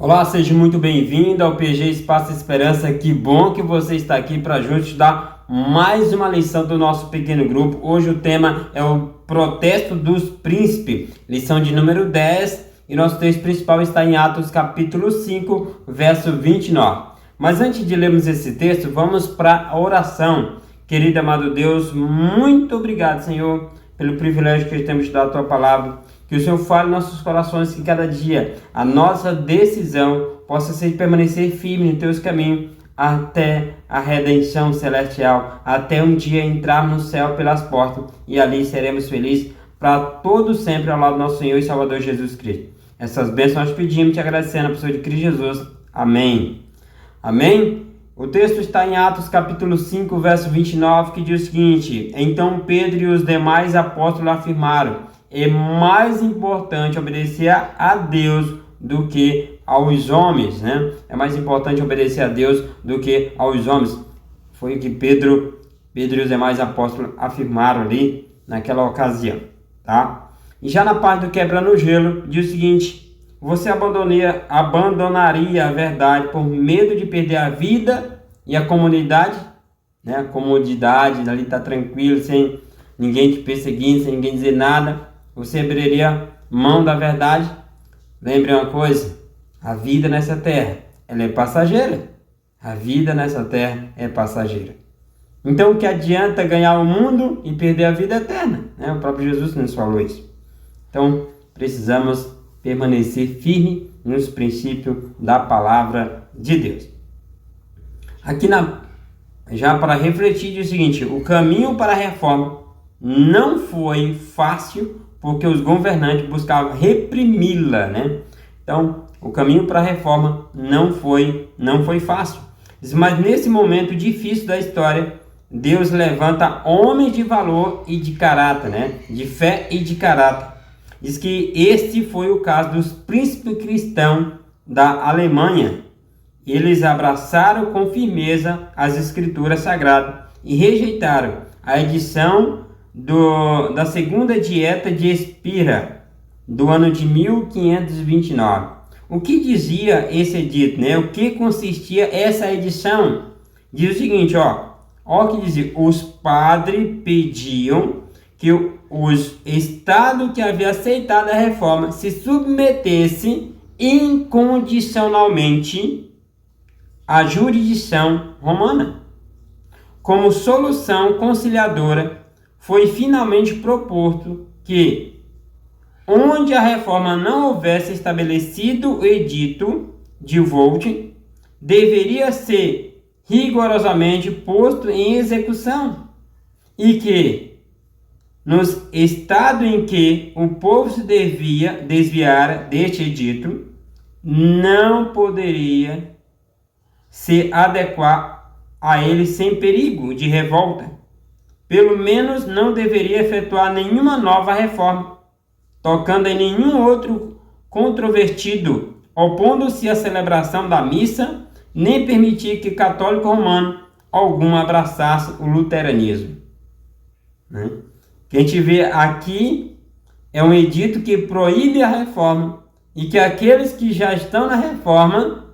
Olá, seja muito bem-vindo ao PG Espaço Esperança. Que bom que você está aqui para juntos estudar mais uma lição do nosso pequeno grupo. Hoje o tema é o protesto dos príncipes, lição de número 10, e nosso texto principal está em Atos capítulo 5, verso 29. Mas antes de lermos esse texto, vamos para a oração. Querido amado Deus, muito obrigado, Senhor, pelo privilégio que temos de dar a Tua palavra. Que o Senhor fale em nossos corações, que cada dia a nossa decisão possa ser permanecer firme em Teus caminhos até a redenção celestial, até um dia entrar no céu pelas portas e ali seremos felizes para todo sempre ao lado do nosso Senhor e Salvador Jesus Cristo. Essas bênçãos nós pedimos, te agradecendo a pessoa de Cristo Jesus. Amém. Amém? O texto está em Atos capítulo 5, verso 29, que diz o seguinte: Então Pedro e os demais apóstolos afirmaram: é mais importante obedecer a Deus do que aos homens, né? É mais importante obedecer a Deus do que aos homens. Foi o que Pedro e os demais apóstolos afirmaram ali naquela ocasião, tá? E já na parte do quebrando o gelo, diz o seguinte: você abandonaria a verdade por medo de perder a vida e a comunidade, né? A comodidade, ali tá tranquilo, sem ninguém te perseguindo, sem ninguém dizer nada. Você abriria mão da verdade? Lembre uma coisa: a vida nessa terra, ela é passageira. A vida nessa terra é passageira. Então, o que adianta ganhar o mundo e perder a vida eterna? Né? O próprio Jesus nos falou isso. Então, precisamos permanecer firme nos princípios da palavra de Deus. Aqui já para refletir, diz o seguinte: o caminho para a reforma não foi fácil, porque os governantes buscavam reprimi-la, né? Então, o caminho para a reforma não foi fácil. Mas nesse momento difícil da história, Deus levanta homens de valor e de caráter, né? De fé e de caráter. Diz que este foi o caso dos príncipes cristãos da Alemanha. Eles abraçaram com firmeza as escrituras sagradas e rejeitaram a edição da segunda dieta de Spira, do ano de 1529. O que dizia esse edito, né? O que consistia essa edição? Diz o seguinte, ó o que dizia: os padres pediam que os estados que haviam aceitado a reforma se submetessem incondicionalmente à jurisdição romana. Como solução conciliadora, foi finalmente proposto que, onde a reforma não houvesse estabelecido o edito de Volt, deveria ser rigorosamente posto em execução, e que, nos estados em que o povo se desviara deste edito, não poderia se adequar a ele sem perigo de revolta. Pelo menos não deveria efetuar nenhuma nova reforma, tocando em nenhum outro controvertido, opondo-se à celebração da missa, nem permitir que católico romano algum abraçasse o luteranismo. Né? O que a gente vê aqui é um edito que proíbe a reforma e que aqueles que já estão na reforma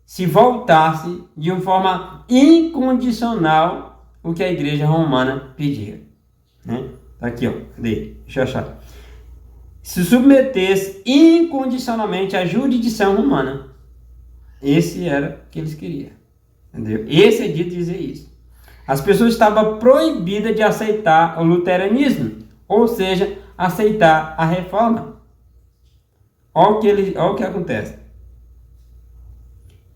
se voltassem de uma forma incondicional o que a igreja romana pedia, né? Tá aqui, ó. Cadê? Deixa eu achar. Se submetesse incondicionalmente à jurisdição romana. Esse era o que eles queriam, entendeu? Esse edito dizia isso. As pessoas estavam proibidas de aceitar o luteranismo, ou seja, aceitar a reforma. Olha o que acontece.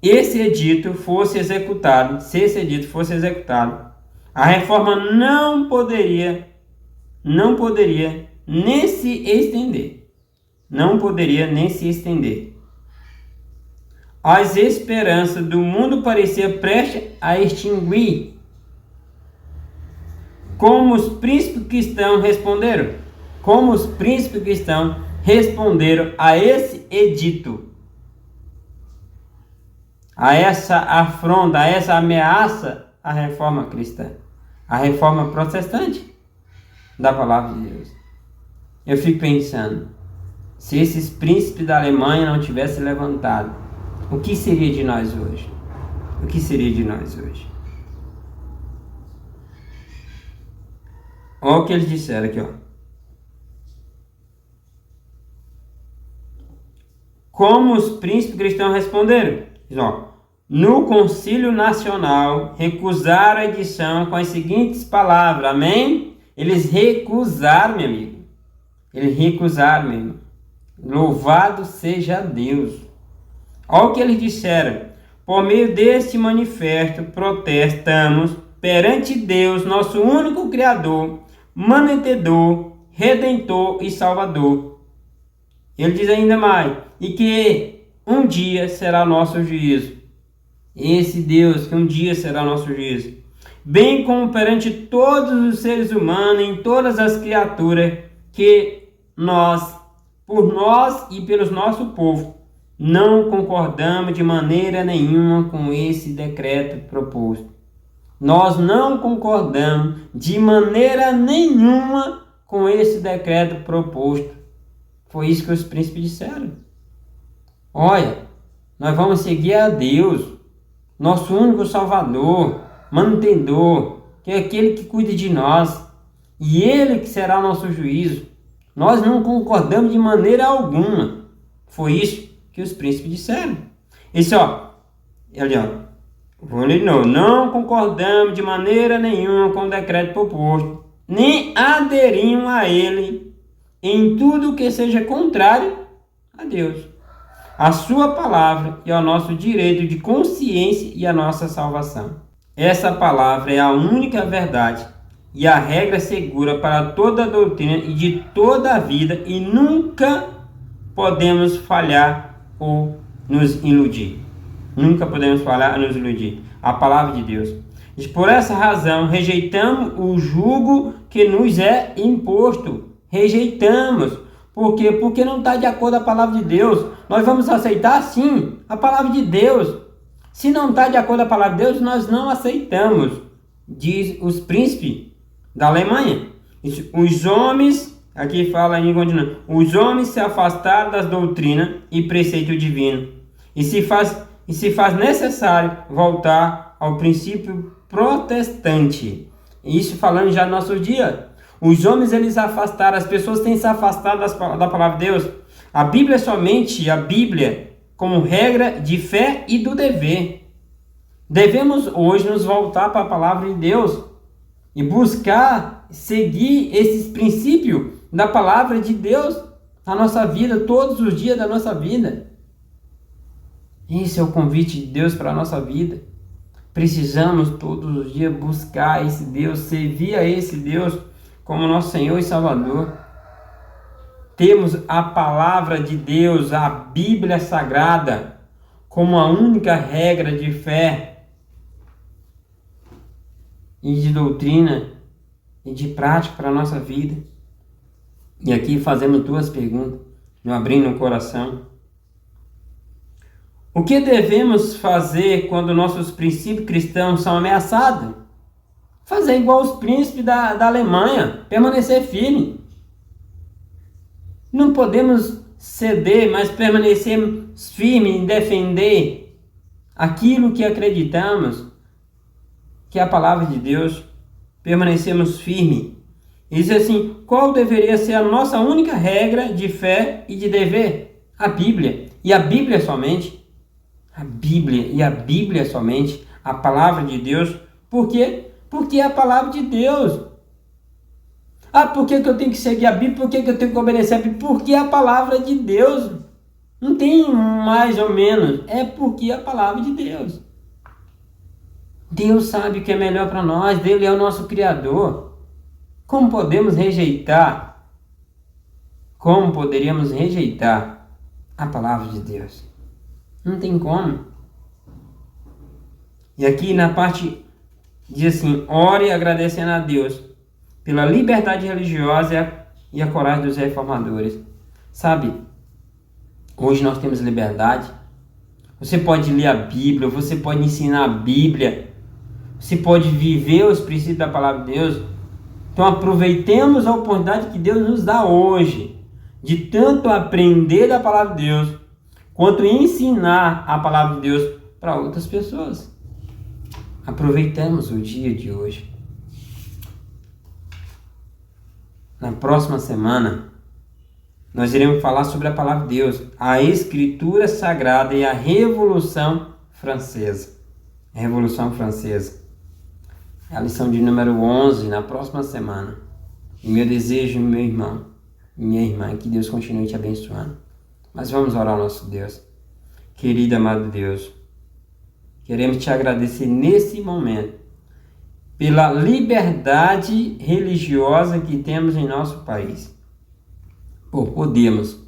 Se esse edito fosse executado, a reforma não poderia nem se estender. As esperanças do mundo pareciam prestes a extinguir. Como os príncipes cristãos responderam a esse edito, a essa afronta, a essa ameaça à reforma cristã, a reforma protestante da palavra de Deus. Eu fico pensando, se esses príncipes da Alemanha não tivessem levantado o que seria de nós hoje? O que seria de nós hoje? Olha o que eles disseram aqui, ó. Como os príncipes cristãos responderam? Diz, ó, no Concílio Nacional recusaram a edição com as seguintes palavras, amém? Eles recusaram, meu amigo. Eles recusaram, meu irmão. Louvado seja Deus. Olha o que eles disseram. Por meio deste manifesto, protestamos perante Deus, nosso único Criador, mantenedor, redentor e salvador. Ele diz ainda mais, e que um dia será nosso juízo. Esse Deus que um dia será nosso juízo. Bem como perante todos os seres humanos, em todas as criaturas, que nós, por nós e pelos nosso povo, não concordamos de maneira nenhuma com esse decreto proposto. Nós não concordamos de maneira nenhuma com esse decreto proposto. Foi isso que os príncipes disseram. Olha, nós vamos seguir a Deus, nosso único Salvador, mantenedor, que é aquele que cuida de nós, e Ele que será o nosso juízo. Nós não concordamos de maneira alguma. Foi isso que os príncipes disseram. Esse, ó, vou ler de novo. Não concordamos de maneira nenhuma com o decreto proposto, nem aderimos a ele em tudo que seja contrário a Deus, a sua palavra e ao nosso direito de consciência e a nossa salvação. Essa palavra é a única verdade e a regra segura para toda a doutrina e de toda a vida, e nunca podemos falhar ou nos iludir. Nunca podemos falhar ou nos iludir. A palavra de Deus. E por essa razão rejeitamos o jugo que nos é imposto. Rejeitamos. Por quê? Porque não está de acordo com a palavra de Deus. Nós vamos aceitar sim a palavra de Deus. Se não está de acordo com a palavra de Deus, nós não aceitamos. Diz os príncipes da Alemanha. Os homens, aqui fala em continuando, os homens se afastaram das doutrinas e preceito divino. E se faz necessário voltar ao princípio protestante. Isso falando já no nosso dia. Os homens, eles afastaram, as pessoas têm se afastado da palavra de Deus. A Bíblia é somente a Bíblia como regra de fé e do dever. Devemos hoje nos voltar para a palavra de Deus e buscar seguir esses princípios da palavra de Deus na nossa vida, todos os dias da nossa vida. Esse é o convite de Deus para a nossa vida. Precisamos todos os dias buscar esse Deus, servir a esse Deus como nosso Senhor e Salvador. Temos a palavra de Deus, a Bíblia Sagrada, como a única regra de fé e de doutrina e de prática para a nossa vida. E aqui fazemos duas perguntas, abrindo o coração. O que devemos fazer quando nossos princípios cristãos são ameaçados? Fazer igual os príncipes da Alemanha, permanecer firme. Não podemos ceder, mas permanecermos firmes em defender aquilo que acreditamos, que é a palavra de Deus. Permanecemos firmes. E diz assim, qual deveria ser a nossa única regra de fé e de dever? A Bíblia. E a Bíblia somente. A Bíblia. E a Bíblia somente. A palavra de Deus. Por quê? Porque é a palavra de Deus. Ah, por que eu tenho que seguir a Bíblia? Por que eu tenho que obedecer a Bíblia? Porque é a palavra de Deus. Não tem mais ou menos. É porque é a palavra de Deus. Deus sabe o que é melhor para nós. Ele é o nosso Criador. Como podemos rejeitar? Como poderíamos rejeitar a palavra de Deus? Não tem como. E aqui na parte diz assim, ore agradecendo a Deus pela liberdade religiosa e a coragem dos reformadores. Sabe, hoje nós temos liberdade. Você pode ler a Bíblia, você pode ensinar a Bíblia, você pode viver os princípios da palavra de Deus. Então aproveitemos a oportunidade que Deus nos dá hoje, de tanto aprender da palavra de Deus, quanto ensinar a palavra de Deus para outras pessoas. Aproveitemos o dia de hoje. Na próxima semana, nós iremos falar sobre a palavra de Deus, a Escritura Sagrada e a Revolução Francesa. A Revolução Francesa. É a lição de número 11 na próxima semana. E meu desejo, meu irmão, minha irmã, é que Deus continue te abençoando. Mas vamos orar ao nosso Deus. Querido amado Deus, queremos te agradecer nesse momento pela liberdade religiosa que temos em nosso país. Por podermos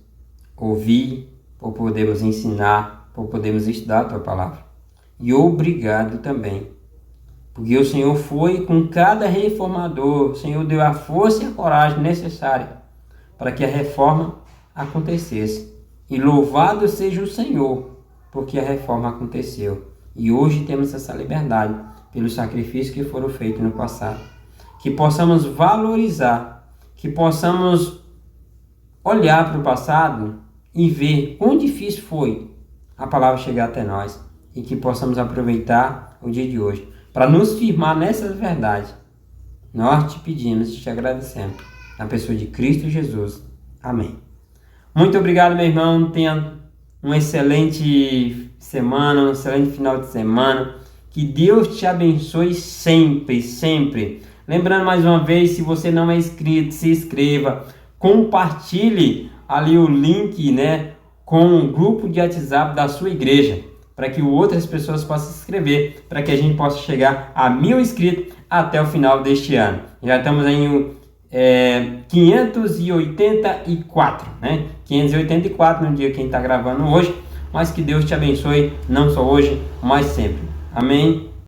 ouvir, por podermos ensinar, por podermos estudar a tua palavra. E obrigado também, porque o Senhor foi com cada reformador, o Senhor deu a força e a coragem necessária para que a reforma acontecesse. E louvado seja o Senhor, porque a reforma aconteceu. E hoje temos essa liberdade pelos sacrifícios que foram feitos no passado. Que possamos valorizar, que possamos olhar para o passado e ver quão difícil foi a palavra chegar até nós. E que possamos aproveitar o dia de hoje para nos firmar nessas verdades. Nós te pedimos e te agradecemos. Na pessoa de Cristo Jesus. Amém. Muito obrigado, meu irmão. Tenha uma excelente semana, um excelente final de semana. Que Deus te abençoe sempre, sempre. Lembrando mais uma vez, se você não é inscrito, se inscreva. Compartilhe ali o link, com o grupo de WhatsApp da sua igreja, para que outras pessoas possam se inscrever, para que a gente possa chegar a 1000 inscritos até o final deste ano. Já estamos em 584, 584 no dia que a gente está gravando hoje, mas que Deus te abençoe, não só hoje, mas sempre. Amém?